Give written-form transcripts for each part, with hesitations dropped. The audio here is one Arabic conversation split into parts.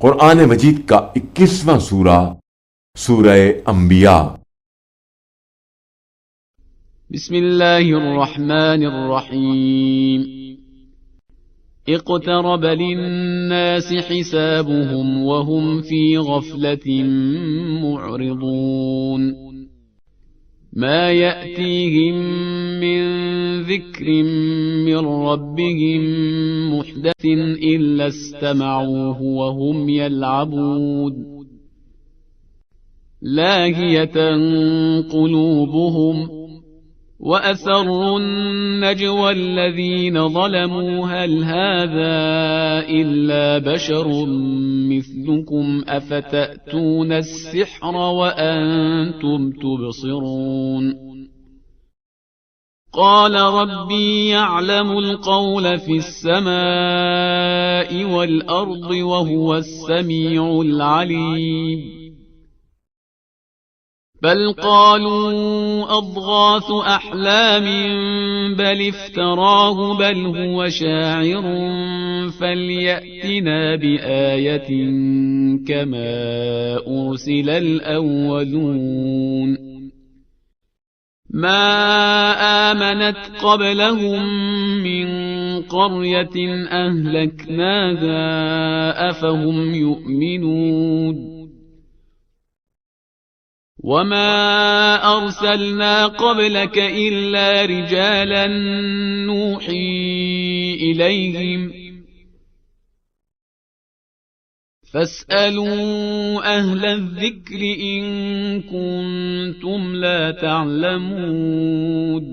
कुरान मजीद का 21वां सूरा सूरह अंबिया। बिस्मिल्लाहिर्रहमानिर्रहीम। इक़्तरब लिन्नास हिसाबुहुम वहुम फी गफ़लतिन मुअरिदून। मा यअतीहिम मिन ज़िक्रिन मिन रब्बिहिम मुहदथिन इल्ला इस्तमऊहु वहुम यलअबून। लाहियतन क़ुलूबुहुम وأسروا النجوى الذين ظلموا هل هذا إلا بشر مثلكم أفتأتون السحر وأنتم تبصرون. قال ربي يعلم القول في السماء والأرض وهو السميع العليم. بل قالوا أضغاث أحلام بل افتراه بل هو شاعر فليأتنا بآية كما أرسل الأولون. ما آمنت قبلهم من قرية أهلكناها أفهم يؤمنون. وما أرسلنا قبلك إلا رجالا نوحي إليهم فاسألوا أهل الذكر إن كنتم لا تعلمون.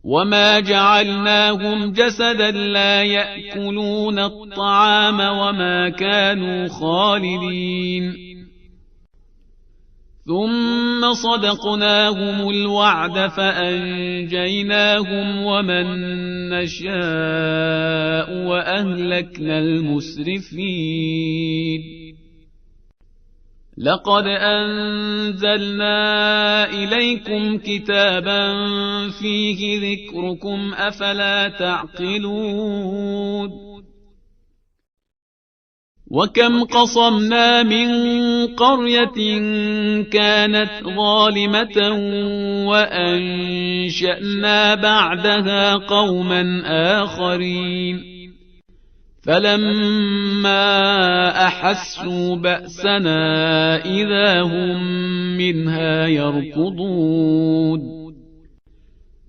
وما جعلناهم جسدا لا يأكلون الطعام وما كانوا خالدين. ثم صدقناهم الوعد فأنجيناهم ومن نشاء وأهلكنا المسرفين. لقد أنزلنا إليكم كتابا فيه ذكركم أفلا تعقلون. وكم قصمنا من قرية كانت ظالمة وأنشأنا بعدها قوما آخرين فلما أحسوا بأسنا إذا هم منها يركضون.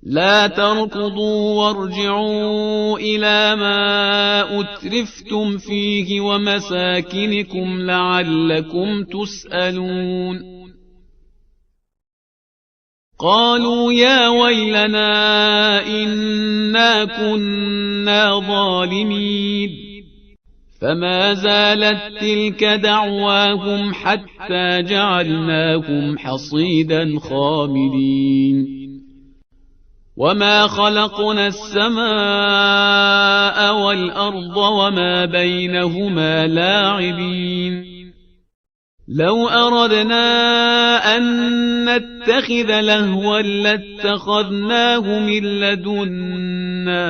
لا تركضوا وارجعوا إلى ما أترفتم فيه ومساكنكم لعلكم تسألون. قالوا يا ويلنا إنا كنا ظالمين. فما زالت تلك دعواهم حتى جعلناهم حصيدا خامدين. وما خلقنا السماء والأرض وما بينهما لاعبين. لو أردنا أن نتخذ لهوا لاتخذناه من لدنا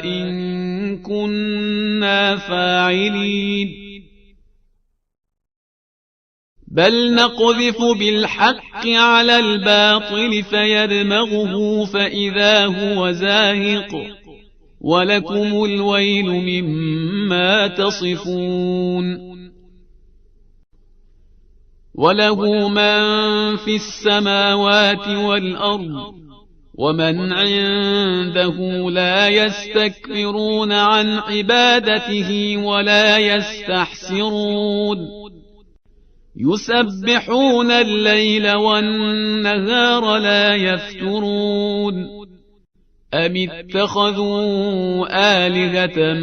إن كنا فاعلين. بل نقذف بالحق على الباطل فيدمغه فإذا هو زاهق ولكم الويل مما تصفون. وله من في السماوات والأرض ومن عنده لا يستكبرون عن عبادته ولا يستحسرون. يسبحون الليل والنهار لا يفترون. أم اتخذوا آلهة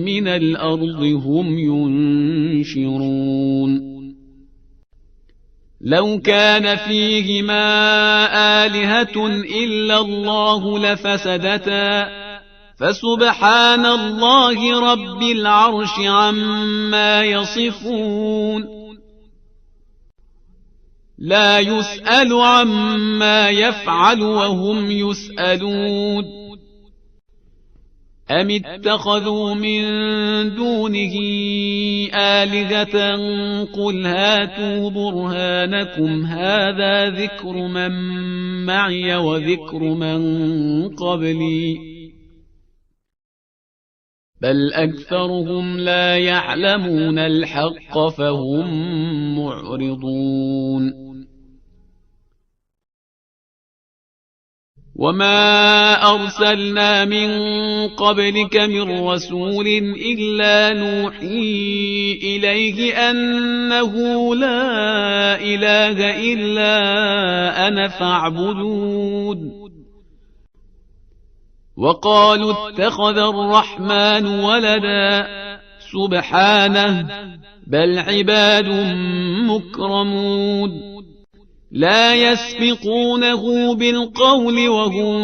من الأرض هم ينشرون. لو كان فيهما آلهة إلا الله لفسدتا فسبحان الله رب العرش عما يصفون. لا يسأل عما يفعل وهم يسألون. أم اتخذوا من دونه آلهة قل هاتوا برهانكم هذا ذكر من معي وذكر من قبلي بل أكثرهم لا يعلمون الحق فهم معرضون وما أرسلنا من قبلك من رسول إلا نوحي إليه أنه لا إله إلا أنا فاعبدون وقالوا اتخذ الرحمن ولدا سبحانه بل عباد مكرمون لا يسبقونه بالقول وهم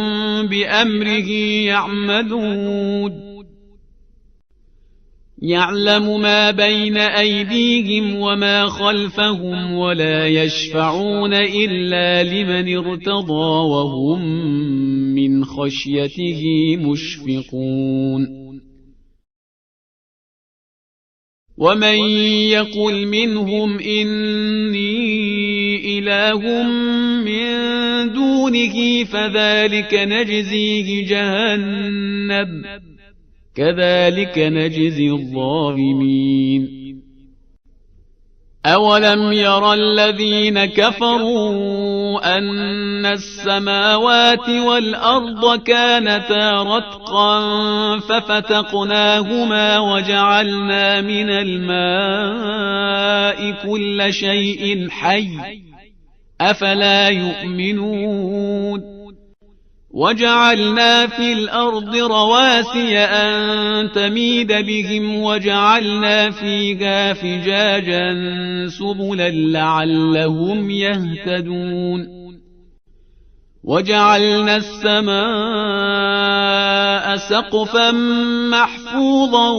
بأمره يعملون يعلم ما بين أيديهم وما خلفهم ولا يشفعون إلا لمن ارتضى وهم من خشيته مشفقون ومن يقل منهم إني إله من دونه فذلك نجزيه جهنم كذلك نجزي الظالمين أولم ير الذين كفروا أن السماوات والأرض كانتا رتقا ففتقناهما وجعلنا من الماء كل شيء حي أفلا يؤمنون وجعلنا في الأرض رواسي أن تميد بهم وجعلنا فيها فجاجا سبلا لعلهم يهتدون وجعلنا السماء سقفا محفوظا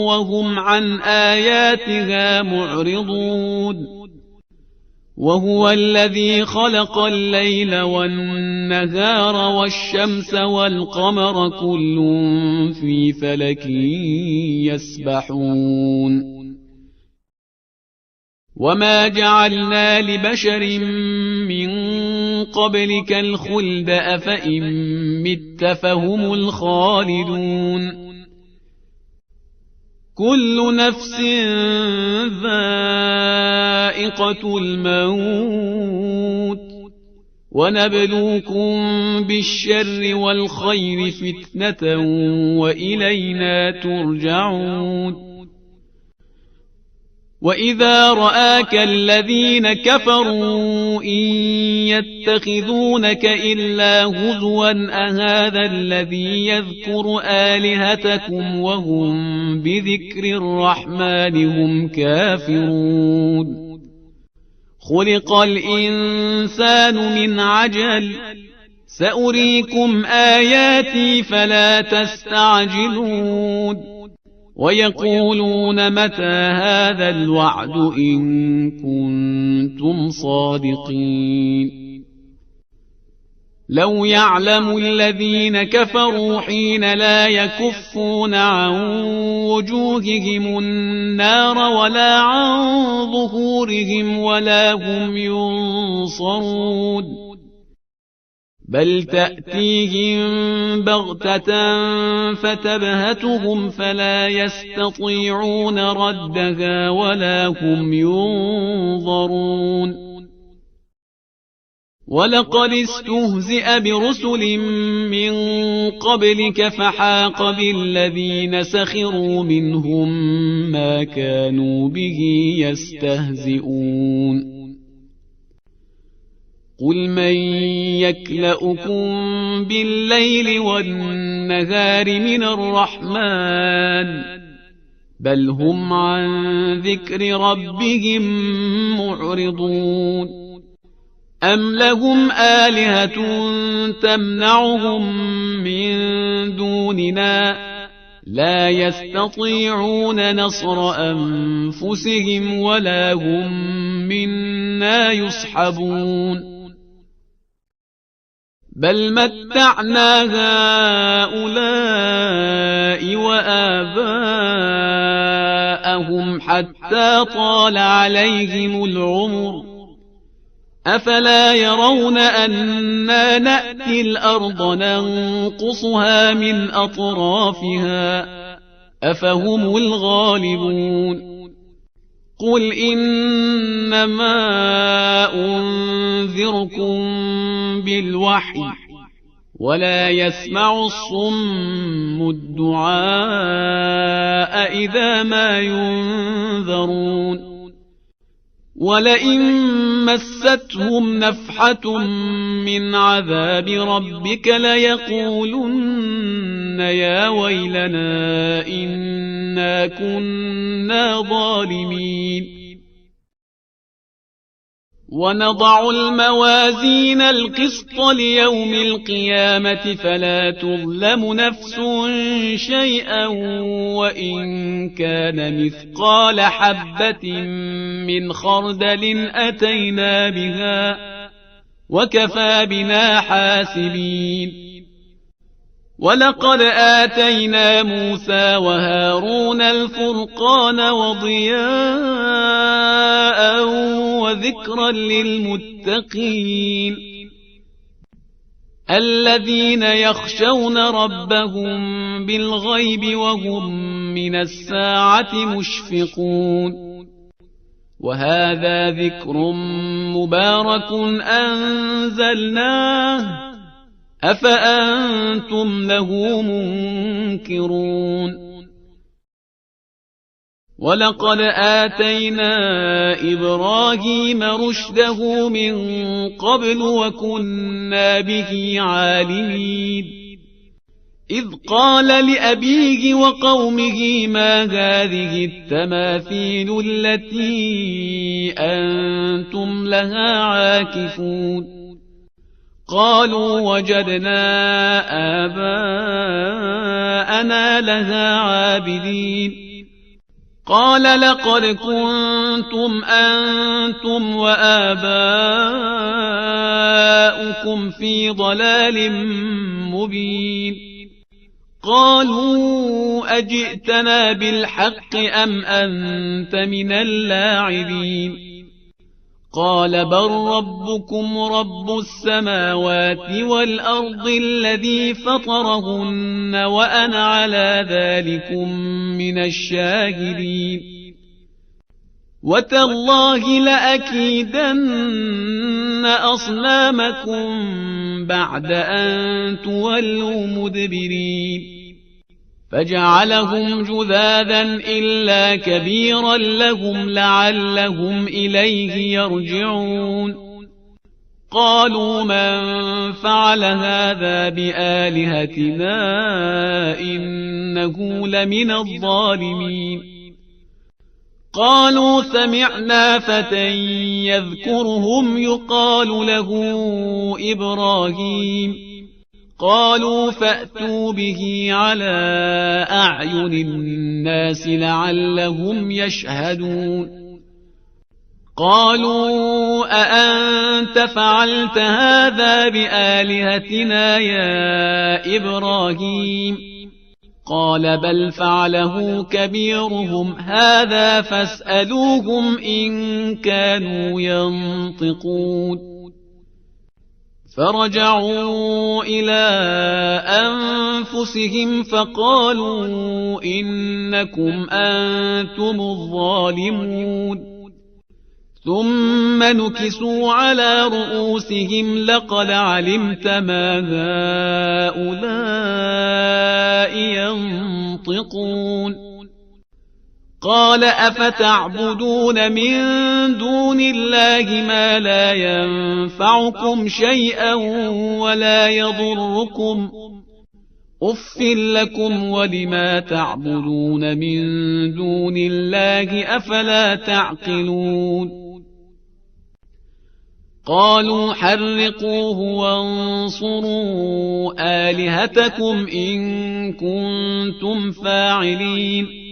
وهم عن آياتها معرضون وهو الذي خلق الليل والنهار والشمس والقمر كل في فلك يسبحون وما جعلنا لبشر من قبلك الخلد أفإن مت فهم الخالدون كل نفس ذائقة الموت ونبلوكم بالشر والخير فتنة وإلينا ترجعون وإذا رآك الذين كفروا إن يتخذونك إلا هزوا أهذا الذي يذكر آلهتكم وهم بذكر الرحمن هم كافرون خلق الإنسان من عجل سأريكم آياتي فلا تستعجلون ويقولون متى هذا الوعد إن كنتم صادقين لو يعلم الذين كفروا حين لا يكفون عن وجوههم النار ولا عن ظهورهم ولا هم ينصرون بل تأتيهم بغتة فتبهتهم فلا يستطيعون ردها ولا هم ينظرون ولقد استهزئ برسل من قبلك فحاق بالذين سخروا منهم ما كانوا به يستهزئون قل من يكلؤكم بالليل والنهار من الرحمن بل هم عن ذكر ربهم معرضون أم لهم آلهة تمنعهم من دوننا لا يستطيعون نصر أنفسهم ولا هم منا يصحبون بل متعنا هؤلاء وآباءهم حتى طال عليهم العمر أفلا يرون أنا نأتي الأرض ننقصها من أطرافها أفهم الغالبون قل إنما أنذركم بالوحي ولا يسمع الصم الدعاء إذا ما ينذرون ولئن مستهم نفحة من عذاب ربك ليقولن يا ويلنا إنا كنا ظالمين ونضع الموازين القسط ليوم القيامة فلا تظلم نفس شيئا وإن كان مثقال حبة من خردل أتينا بها وكفى بنا حاسبين ولقد آتينا موسى وهارون الفرقان وضياء وذكرا للمتقين الذين يخشون ربهم بالغيب وهم من الساعة مشفقون وهذا ذكر مبارك أنزلناه أفأنتم له منكرون ولقد آتينا إبراهيم رشده من قبل وكنا به عالمين إذ قال لأبيه وقومه ما هذه التماثيل التي أنتم لها عاكفون قالوا وجدنا آباءنا لها عابدين قال لقد كنتم أنتم وآباؤكم في ضلال مبين قالوا أجئتنا بالحق أم أنت من اللاعبين قال بل ربكم رب السماوات والأرض الذي فطرهن وأنا على ذلكم من الشاهدين وتالله لأكيدن أصنامكم بعد أن تولوا مدبرين فجعلهم جذاذا إلا كبيرا لهم لعلهم إليه يرجعون قالوا من فعل هذا بآلهتنا إنه لمن الظالمين قالوا سمعنا فتى يذكرهم يقال له إبراهيم قالوا فأتوا به على أعين الناس لعلهم يشهدون قالوا أأنت فعلت هذا بآلهتنا يا إبراهيم قال بل فعله كبيرهم هذا فاسألوهم إن كانوا ينطقون فرجعوا إلى أنفسهم فقالوا إنكم أنتم الظالمون ثم نكسوا على رؤوسهم لقد علمت ما هؤلاء ينطقون قال أفتعبدون من دون الله ما لا ينفعكم شيئا ولا يضركم أف لكم ولما تعبدون من دون الله أفلا تعقلون قالوا حرقوه وانصروا آلهتكم إن كنتم فاعلين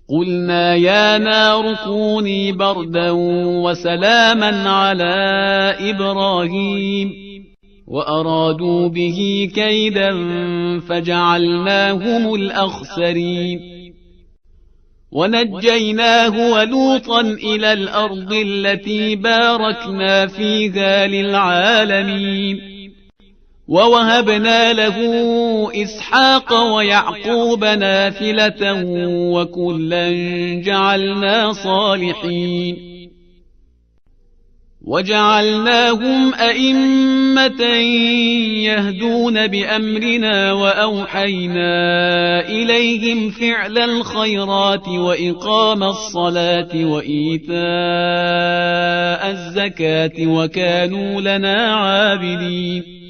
قلنا يا نار كوني بردا وسلاما على إبراهيم وأرادوا به كيدا فجعلناهم الأخسرين ونجيناه ولوطا إلى الأرض التي باركنا فيها للعالمين ووهبنا له إسحاق ويعقوب نافلة وكلا جعلنا صالحين وجعلناهم أئمة يهدون بأمرنا وأوحينا إليهم فعل الخيرات وإقام الصلاة وإيتاء الزكاة وكانوا لنا عابدين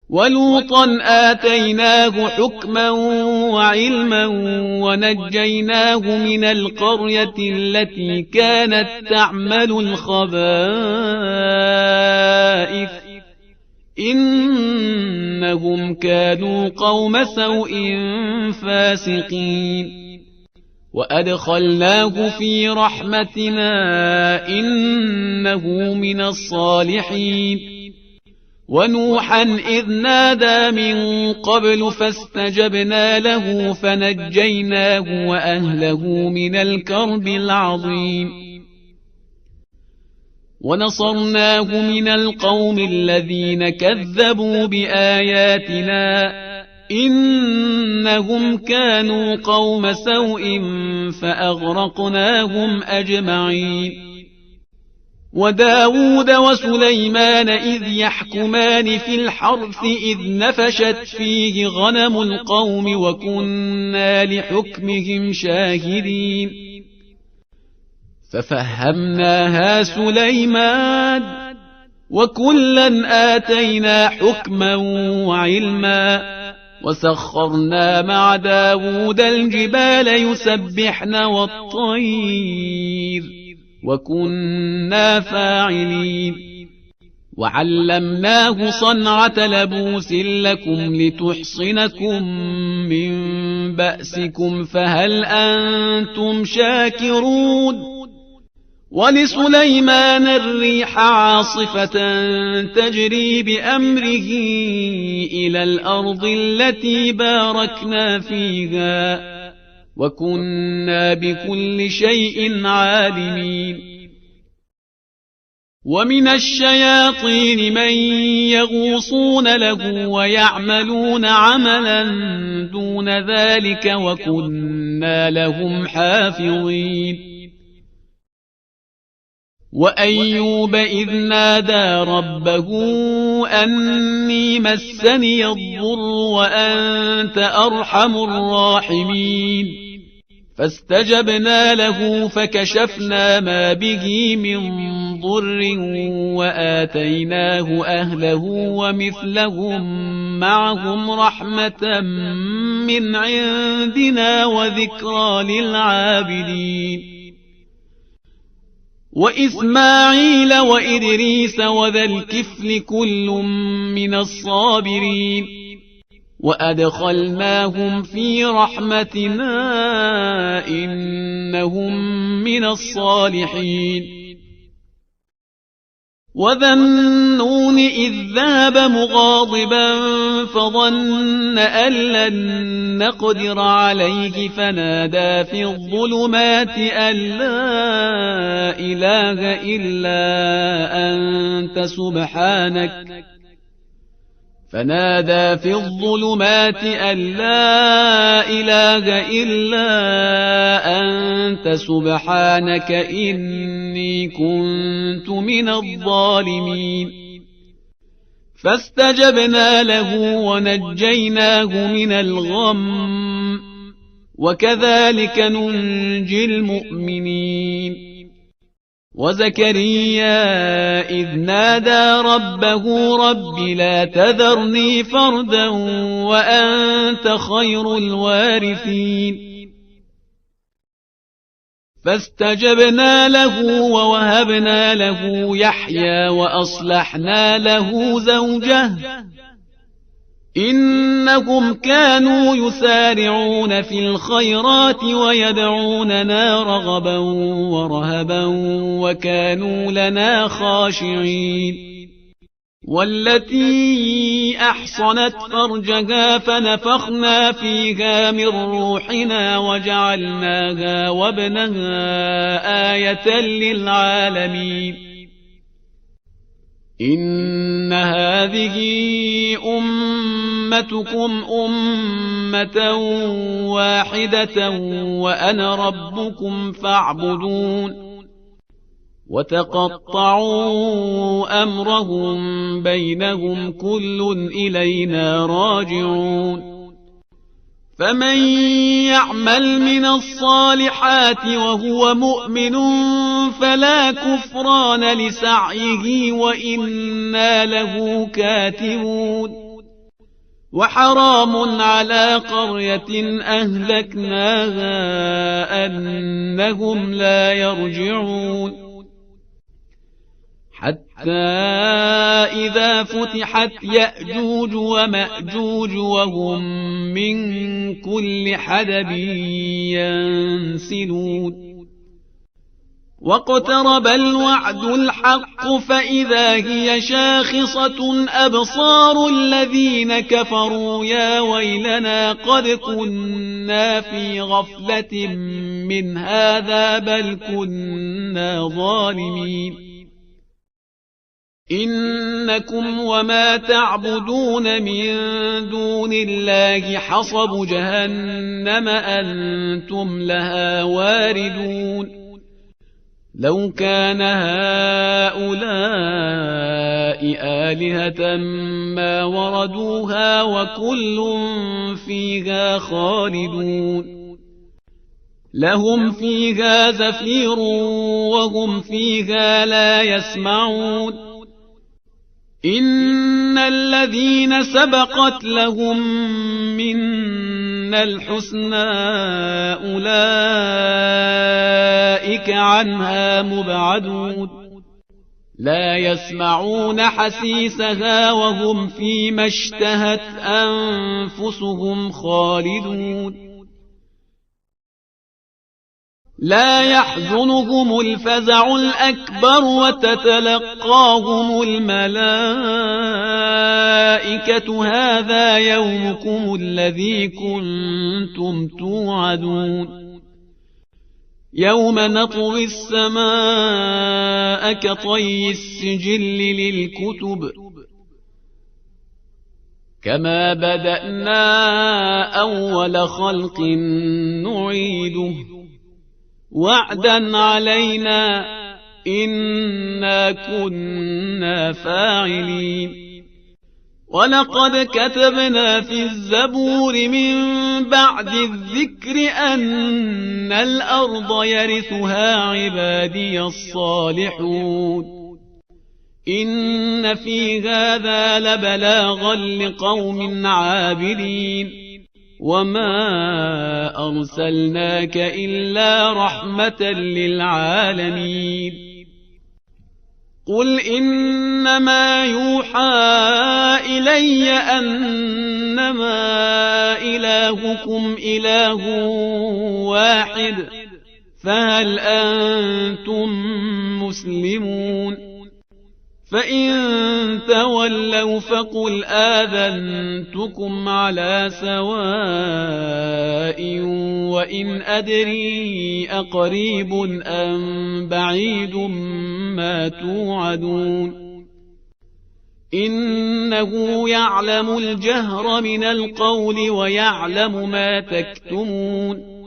ولوطا آتيناه حكما وعلما ونجيناه من القرية التي كانت تعمل الخبائث إنهم كانوا قوم سوء فاسقين وأدخلناه في رحمتنا إنه من الصالحين ونوحا إذ نادى من قبل فاستجبنا له فنجيناه وأهله من الكرب العظيم ونصرناه من القوم الذين كذبوا بآياتنا إنهم كانوا قوم سوء فأغرقناهم أجمعين وداود وسليمان إذ يحكمان في الحرث إذ نفشت فيه غنم القوم وكنا لحكمهم شاهدين ففهمناها سليمان وكلا آتينا حكما وعلما وسخرنا مع داود الجبال يسبحن والطير وكنا فاعلين وعلمناه صنعة لبوس لكم لتحصنكم من بأسكم فهل أنتم شاكرون ولسليمان الريح عاصفة تجري بأمره إلى الأرض التي باركنا فيها وكنا بكل شيء عالمين ومن الشياطين من يغوصون له ويعملون عملا دون ذلك وكنا لهم حافظين وأيوب إذ نادى ربه أني مسني الضر وأنت أرحم الراحمين فاستجبنا له فكشفنا ما به من ضر وآتيناه أهله ومثلهم معهم رحمة من عندنا وذكرى للعابدين وإسماعيل وإدريس وذا الكفل كل من الصابرين وأدخلناهم في رحمتنا إنهم من الصالحين وذا النون إذ ذهب مغاضبا فظن أن لن نقدر عليه فنادى في الظلمات أن لا إله إلا أنت سبحانك فنادى في الظلمات أن لا إله إلا أنت سبحانك إني كنت من الظالمين فاستجبنا له ونجيناه من الغم وكذلك ننجي المؤمنين وزكريا إذ نادى ربه رب لا تذرني فردا وأنت خير الوارثين فاستجبنا له ووهبنا له يحيى وأصلحنا له زوجه إنهم كانوا يسارعون في الخيرات ويدعوننا رغبا ورهبا وكانوا لنا خاشعين والتي أحصنت فرجها فنفخنا فيها من روحنا وجعلناها وابنها آية للعالمين إن هذه أمتكم أمة واحدة وأنا ربكم فاعبدون وتقطعوا أمرهم بينهم كل إلينا راجعون فمن يعمل من الصالحات وهو مؤمن فلا كفران لسعيه وإنا له كاتبون وحرام على قرية أهلكناها أنهم لا يرجعون حتى إذا فتحت يأجوج ومأجوج وهم من كل حدب ينسلون واقترب الوعد الحق فإذا هي شاخصة أبصار الذين كفروا يا ويلنا قد كنا في غفلة من هذا بل كنا ظالمين إنكم وما تعبدون من دون الله حصب جهنم أنتم لها واردون لو كان هؤلاء آلهة ما وردوها وكل فيها خالدون لهم فيها زفير وهم فيها لا يسمعون إن الذين سبقت لهم منا الحسنى أولئك عنها مبعدون لا يسمعون حسيسها وهم فيما اشتهت أنفسهم خالدون لا يحزنهم الفزع الأكبر وتتلقاهم الملائكة هذا يومكم الذي كنتم توعدون يوم نطوي السماء كطي السجل للكتب كما بدأنا أول خلق نعيده وعدا علينا إنا كنا فاعلين ولقد كتبنا في الزبور من بعد الذكر أن الأرض يرثها عبادي الصالحون إن في هذا لبلاغا لقوم عابدين وما أرسلناك إلا رحمة للعالمين قل إنما يوحى إلي أنما إلهكم إله واحد فهل أنتم مسلمون فإن تولوا فقل آذنتكم على سواء وإن أدري أقريب أم بعيد ما توعدون إنه يعلم الجهر من القول ويعلم ما تكتمون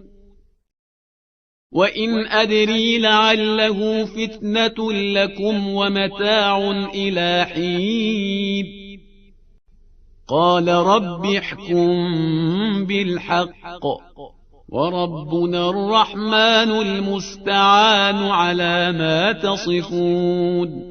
وإن أدري لعله فتنة لكم ومتاع إلى حين قال رب احكم بالحق وربنا الرحمن المستعان على ما تصفون